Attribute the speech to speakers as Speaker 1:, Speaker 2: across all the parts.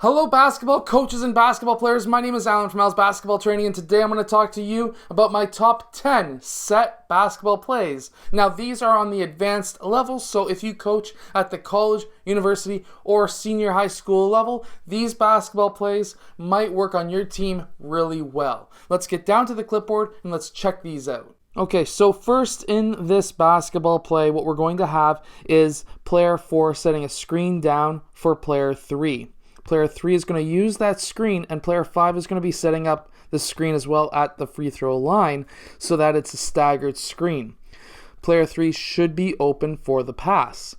Speaker 1: Hello basketball coaches and basketball players, my name is Alan from Al's Basketball Training, and today I'm going to talk to you about my top 10 set basketball plays. Now these are on the advanced level, so if you coach at the college, university, or senior high school level, these basketball plays might work on your team really well. Let's get down to the clipboard and let's check these out. Okay, so first in this basketball play, what we're going to have is player 4 setting a screen down for player 3. Player 3 is going to use that screen, and player 5 is going to be setting up the screen as well at the free throw line so that it's a staggered screen. Player 3 should be open for the pass.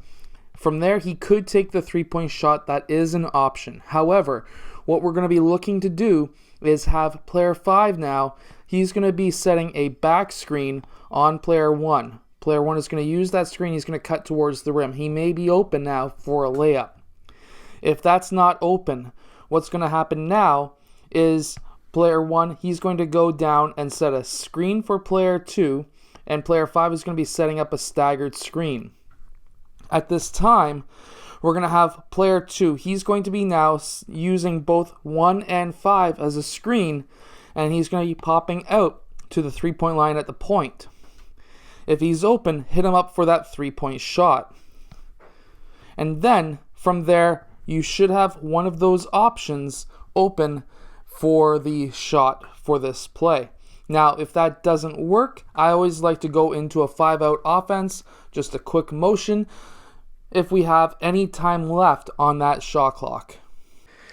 Speaker 1: From there, he could take the three-point shot. That is an option. However, what we're going to be looking to do is have player 5 now. He's going to be setting a back screen on player 1. Player 1 is going to use that screen. He's going to cut towards the rim. He may be open now for a layup. If that's not open, what's going to happen now is player 1, he's going to go down and set a screen for player 2, and player 5 is going to be setting up a staggered screen. At this time, we're going to have player 2. He's going to be now using both 1 and 5 as a screen, and he's going to be popping out to the three-point line at the point. If he's open, hit him up for that three-point shot. And then, from there, you should have one of those options open for the shot for this play. Now, if that doesn't work, I always like to go into a 5-out offense, just a quick motion, if we have any time left on that shot clock.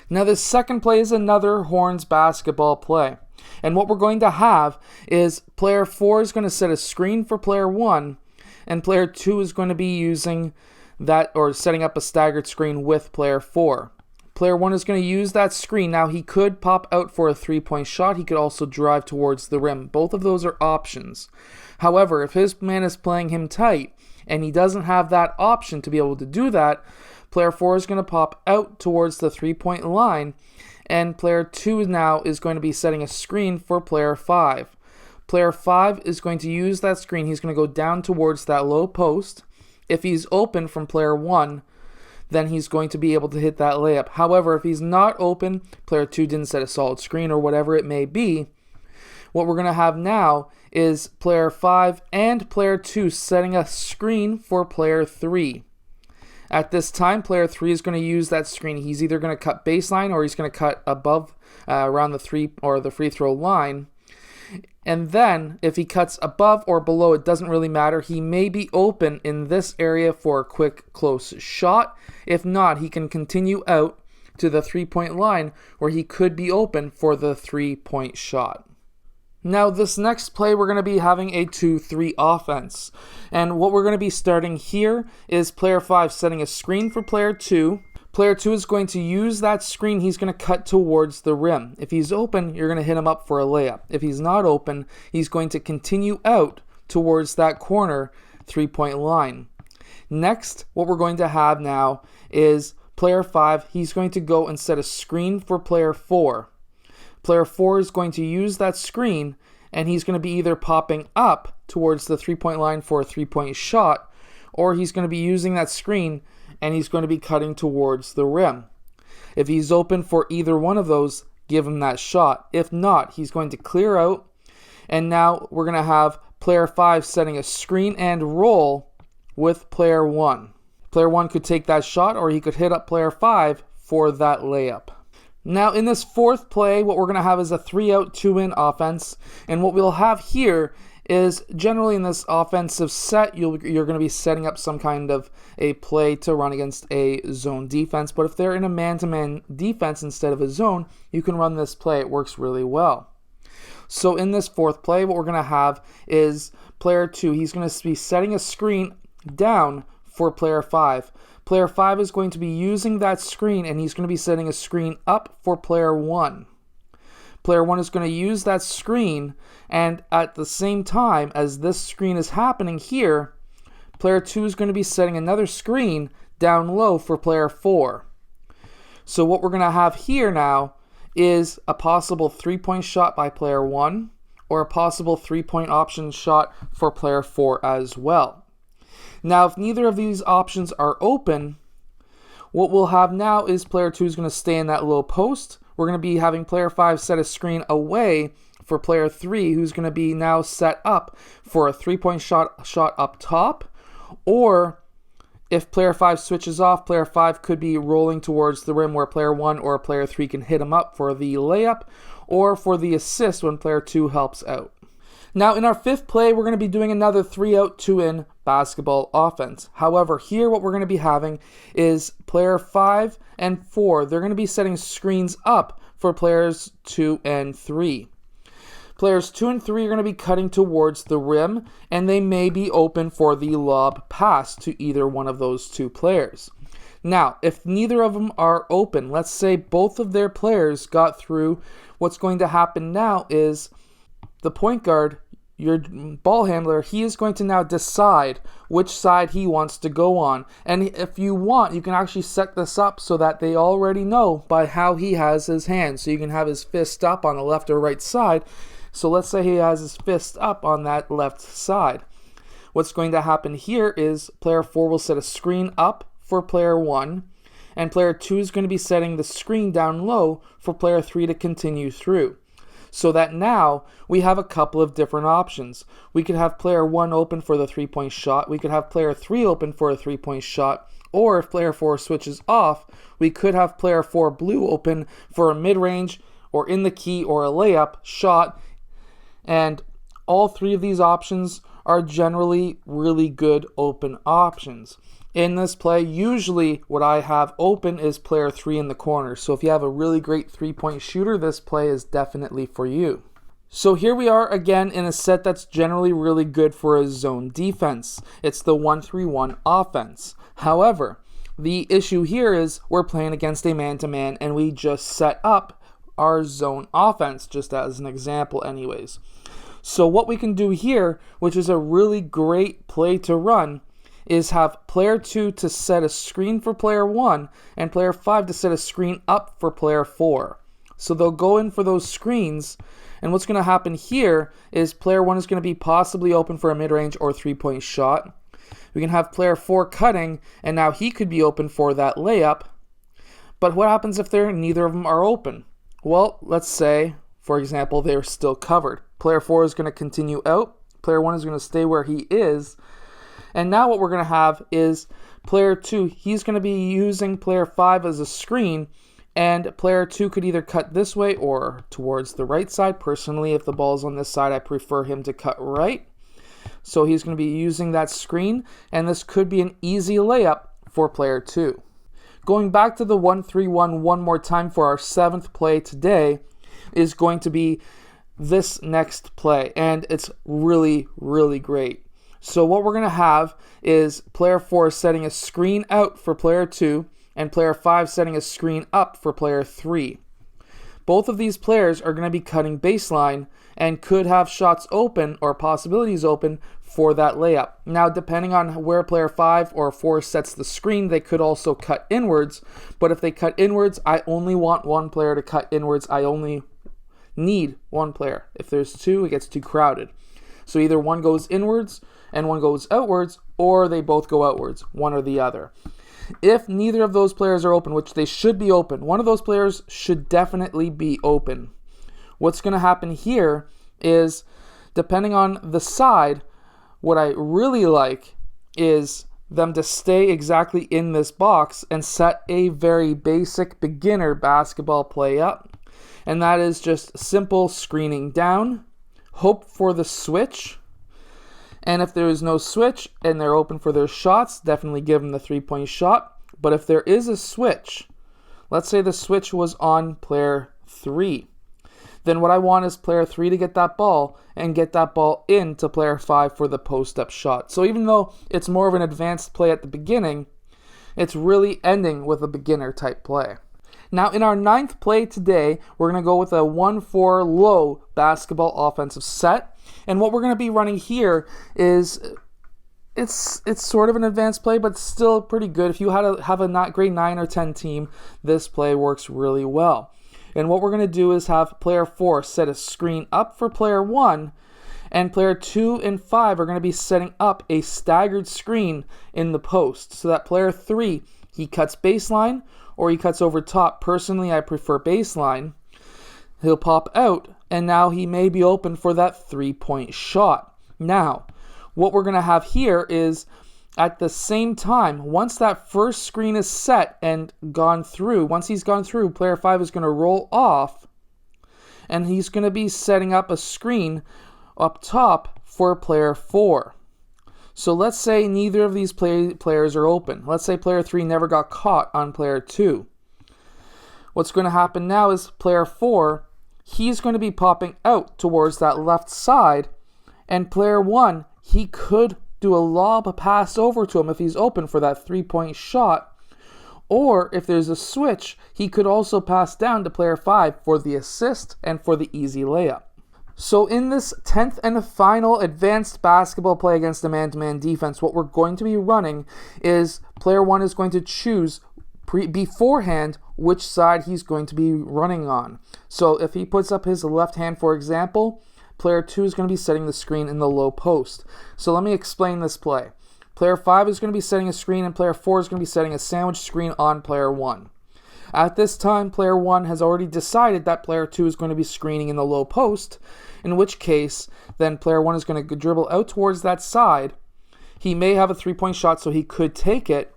Speaker 1: Now, this second play is another Horns basketball play. And what we're going to have is player 4 is going to set a screen for player 1, and player 2 is going to be using that or setting up a staggered screen with player 4. Player 1 is going to use that screen. Now he could pop out for a three-point shot. He could also drive towards the rim. Both of those are options. However, if his man is playing him tight and he doesn't have that option to be able to do that, player 4 is going to pop out towards the three-point line, and player 2 now is going to be setting a screen for player 5. Player 5 is going to use that screen. He's going to go down towards that low post. If he's open from player 1, then he's going to be able to hit that layup. However, if he's not open, player 2 didn't set a solid screen or whatever it may be, what we're going to have now is player 5 and player 2 setting a screen for player 3. At this time, player 3 is going to use that screen. He's either going to cut baseline or he's going to cut above around the free throw line. And then, if he cuts above or below, it doesn't really matter. He may be open in this area for a quick, close shot. If not, he can continue out to the three-point line where he could be open for the three-point shot. Now, this next play, we're going to be having a 2-3 offense. And what we're going to be starting here is player 5 setting a screen for player 2. Player 2 is going to use that screen. He's going to cut towards the rim. If he's open, you're going to hit him up for a layup. If he's not open, he's going to continue out towards that corner three-point line. Next, what we're going to have now is player 5. He's going to go and set a screen for player 4. Player 4 is going to use that screen, and he's going to be either popping up towards the three-point line for a three-point shot, or he's going to be using that screen and he's going to be cutting towards the rim. If he's open for either one of those, give him that shot. If not, he's going to clear out, and now we're going to have player 5 setting a screen and roll with player 1. Player 1 could take that shot, or he could hit up player 5 for that layup. Now, in this fourth play, what we're going to have is a 3-out, 2-in offense, and what we'll have here is generally in this offensive set, you're going to be setting up some kind of a play to run against a zone defense. But if they're in a man-to-man defense instead of a zone, you can run this play. It works really well. So in this fourth play, what we're going to have is player 2. He's going to be setting a screen down for player 5. Player 5 is going to be using that screen, and he's going to be setting a screen up for player 1. Player 1 is going to use that screen, and at the same time as this screen is happening here, player 2 is going to be setting another screen down low for player 4. So what we're going to have here now is a possible three-point shot by player 1, or a possible three-point option shot for player 4 as well. Now, if neither of these options are open, What we'll have now is player 2 is going to stay in that low post. We're going to be having player 5 set a screen away for player 3, who's going to be now set up for a 3-point shot up top. Or if player 5 switches off, player 5 could be rolling towards the rim where player 1 or player 3 can hit him up for the layup or for the assist when player 2 helps out. Now in our fifth play, we're going to be doing another 3-out, 2-in basketball offense. However, here what we're going to be having is player 5 and 4. They're going to be setting screens up for players 2 and 3. Players 2 and 3 are going to be cutting towards the rim, and they may be open for the lob pass to either one of those two players. Now, if neither of them are open, let's say both of their players got through, what's going to happen now is the point guard, your ball handler, he is going to now decide which side he wants to go on. And if you want, you can actually set this up so that they already know by how he has his hands. So you can have his fist up on the left or right side. So let's say he has his fist up on that left side. What's going to happen here is player 4 will set a screen up for player 1, and player 2 is going to be setting the screen down low for player 3 to continue through. So that now we have a couple of different options. We could have player 1 open for the 3-point shot. We could have player 3 open for a 3-point shot. Or if player 4 switches off, we could have player 4 blue open for a mid-range or in the key or a layup shot. And all three of these options are generally really good open options. In this play, usually what I have open is player 3 in the corner. So if you have a really great 3-point shooter, this play is definitely for you. So here we are again in a set that's generally really good for a zone defense. It's the 1-3-1 offense. However, the issue here is we're playing against a man-to-man and we just set up our zone offense, just as an example anyways. So what we can do here, which is a really great play to run, is have player 2 to set a screen for player 1 and player 5 to set a screen up for player 4. So they'll go in for those screens, and what's going to happen here is player 1 is going to be possibly open for a mid-range or 3-point shot. We can have player 4 cutting, and now he could be open for that layup. But what happens if neither of them are open? Well, let's say, for example, they're still covered. Player 4 is going to continue out. Player 1 is going to stay where he is. And now what we're going to have is player 2, he's going to be using player 5 as a screen, and player 2 could either cut this way or towards the right side. Personally, if the ball's on this side, I prefer him to cut right. So he's going to be using that screen, and this could be an easy layup for player 2. Going back to the 1-3-1 one more time for our seventh play today is going to be this next play, and it's really, really great. So what we're going to have is player 4 setting a screen out for player 2 and player 5 setting a screen up for player 3. Both of these players are going to be cutting baseline and could have shots open or possibilities open for that layup. Now, depending on where player 5 or 4 sets the screen, they could also cut inwards. But if they cut inwards, I only want one player to cut inwards. I only need one player. If there's two, it gets too crowded. So either one goes inwards and one goes outwards, or they both go outwards, one or the other. If neither of those players are open, which they should be open, one of those players should definitely be open. What's going to happen here is, depending on the side, what I really like is them to stay exactly in this box and set a very basic beginner basketball play up. And that is just simple screening down, hope for the switch, and if there is no switch and they're open for their shots, definitely give them the 3-point shot. But if there is a switch, let's say the switch was on player 3, then what I want is player 3 to get that ball and get that ball into player 5 for the post-up shot. So even though it's more of an advanced play at the beginning, it's really ending with a beginner type play. Now in our ninth play today, we're going to go with a 1-4 low basketball offensive set. And what we're going to be running here is, it's sort of an advanced play, but still pretty good. If you have a not grade 9 or 10 team, this play works really well. And what we're going to do is have player 4 set a screen up for player 1, and player 2 and 5 are going to be setting up a staggered screen in the post so that player 3 he cuts baseline or he cuts over top. Personally, I prefer baseline. He'll pop out, and now he may be open for that 3-point shot. Now, what we're going to have here is at the same time, once that first screen is set and gone through, once he's gone through, player 5 is going to roll off, and he's going to be setting up a screen up top for player 4. So let's say neither of these players are open. Let's say player 3 never got caught on player 2. What's going to happen now is player 4, he's going to be popping out towards that left side, and player 1, he could do a lob pass over to him if he's open for that 3-point shot, or if there's a switch, he could also pass down to player 5 for the assist and for the easy layup. So in this 10th and final advanced basketball play against a man-to-man defense, what we're going to be running is player 1 is going to choose beforehand which side he's going to be running on. So if he puts up his left hand, for example, player 2 is going to be setting the screen in the low post. So let me explain this play. Player 5 is going to be setting a screen, and player 4 is going to be setting a sandwich screen on player 1. At this time, player 1 has already decided that player 2 is going to be screening in the low post, in which case, then player 1 is going to dribble out towards that side. He may have a 3-point shot, so he could take it.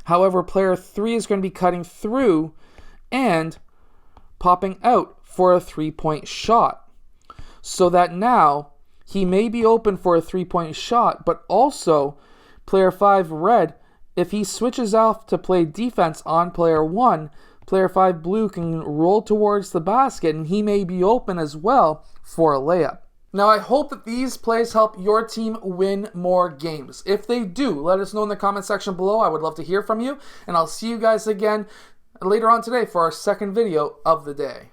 Speaker 1: However, player 3 is going to be cutting through and popping out for a 3-point shot. So that now, he may be open for a 3-point shot, but also, player 5 red, if he switches off to play defense on player 1, player 5 blue can roll towards the basket, and he may be open as well for a layup. Now, I hope that these plays help your team win more games. If they do, let us know in the comment section below. I would love to hear from you, and I'll see you guys again later on today for our second video of the day.